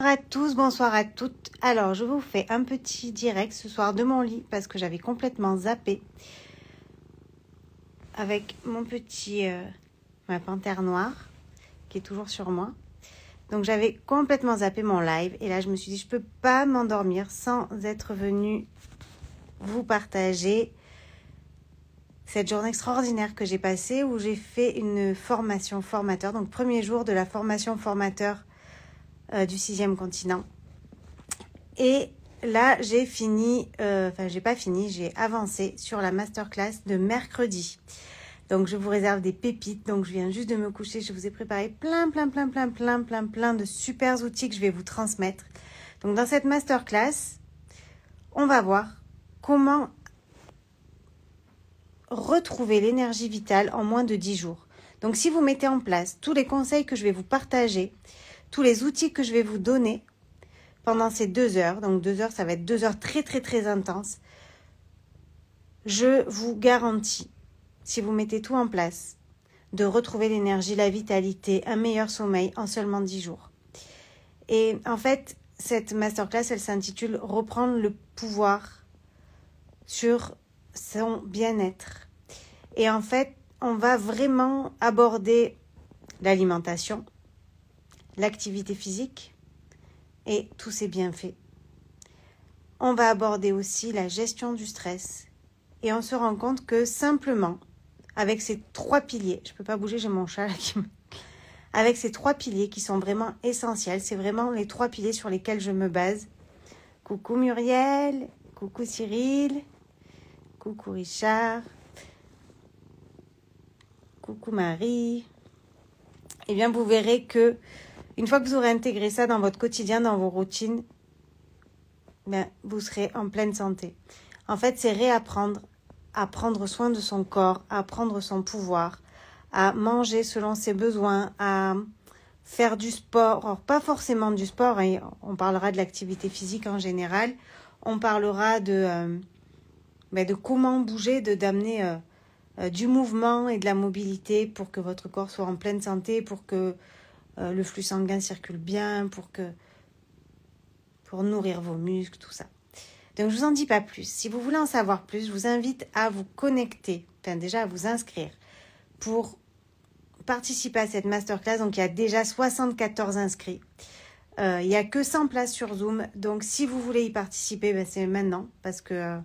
à tous, bonsoir à toutes. Alors, je vous fais un petit direct ce soir de mon lit parce que j'avais complètement zappé avec mon petit, ma panthère noire qui est toujours sur moi. Donc, j'avais complètement zappé mon live et là, je me suis dit, je peux pas m'endormir sans être venue vous partager cette journée extraordinaire que j'ai passée où j'ai fait une formation formateur. Donc, premier jour de la formation formateur du 6e continent. Et là, j'ai fini, j'ai pas fini, j'ai avancé sur la masterclass de mercredi. Donc, je vous réserve des pépites. Donc, je viens juste de me coucher. Je vous ai préparé plein de super outils que je vais vous transmettre. Donc, dans cette masterclass, on va voir comment retrouver l'énergie vitale en moins de 10 jours. Donc, si vous mettez en place tous les conseils que je vais vous partager, tous les outils que je vais vous donner pendant ces 2 heures, donc 2 heures, ça va être 2 heures très intenses, je vous garantis, si vous mettez tout en place, de retrouver l'énergie, la vitalité, un meilleur sommeil en seulement 10 jours. Et en fait, cette masterclass, elle s'intitule « Reprendre le pouvoir sur son bien-être ». Et en fait, on va vraiment aborder l'alimentation, l'activité physique et tous ses bienfaits. On va aborder aussi la gestion du stress et on se rend compte que simplement, avec ces 3 piliers, je ne peux pas bouger, j'ai mon chat là avec ces 3 piliers qui sont vraiment essentiels, c'est vraiment les 3 piliers sur lesquels je me base. Coucou Muriel, coucou Cyril, coucou Richard, coucou Marie. Eh bien, vous verrez que une fois que vous aurez intégré ça dans votre quotidien, dans vos routines, vous serez en pleine santé. En fait, c'est réapprendre à prendre soin de son corps, à prendre son pouvoir, à manger selon ses besoins, à faire du sport. Alors, pas forcément du sport, hein, on parlera de l'activité physique en général. On parlera de comment bouger, d'amener du mouvement et de la mobilité pour que votre corps soit en pleine santé, pour que le flux sanguin circule bien, pour nourrir vos muscles, tout ça. Donc, je ne vous en dis pas plus. Si vous voulez en savoir plus, je vous invite à vous connecter, déjà à vous inscrire pour participer à cette masterclass. Donc, il y a déjà 74 inscrits. Il n'y a que 100 places sur Zoom. Donc, si vous voulez y participer, c'est maintenant parce que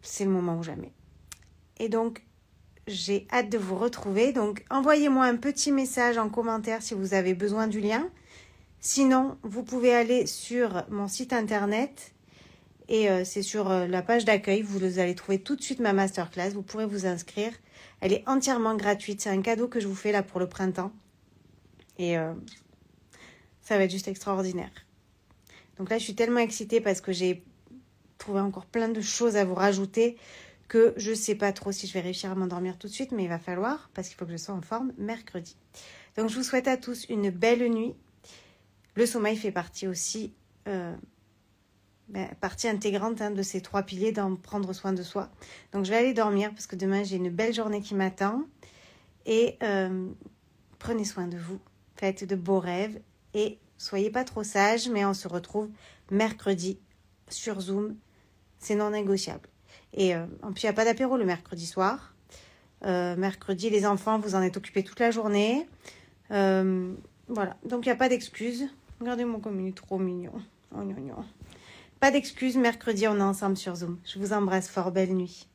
c'est le moment ou jamais. Et donc, j'ai hâte de vous retrouver. Donc, envoyez-moi un petit message en commentaire si vous avez besoin du lien. Sinon, vous pouvez aller sur mon site internet et c'est sur la page d'accueil. Vous allez trouver tout de suite ma masterclass. Vous pourrez vous inscrire. Elle est entièrement gratuite. C'est un cadeau que je vous fais là pour le printemps. Et ça va être juste extraordinaire. Donc là, je suis tellement excitée parce que j'ai trouvé encore plein de choses à vous rajouter que je ne sais pas trop si je vais réussir à m'endormir tout de suite, mais il va falloir, parce qu'il faut que je sois en forme mercredi. Donc, je vous souhaite à tous une belle nuit. Le sommeil fait partie aussi, partie intégrante de ces 3 piliers, d'en prendre soin de soi. Donc, je vais aller dormir parce que demain, j'ai une belle journée qui m'attend. Et prenez soin de vous, faites de beaux rêves et soyez pas trop sages, mais on se retrouve mercredi sur Zoom. C'est non négociable. Et en plus, il n'y a pas d'apéro le mercredi soir. Mercredi, les enfants, vous en êtes occupés toute la journée. Voilà, donc il n'y a pas d'excuses. Regardez-moi comme il est trop mignon. Oh, non. Pas d'excuses, mercredi, on est ensemble sur Zoom. Je vous embrasse fort, belle nuit.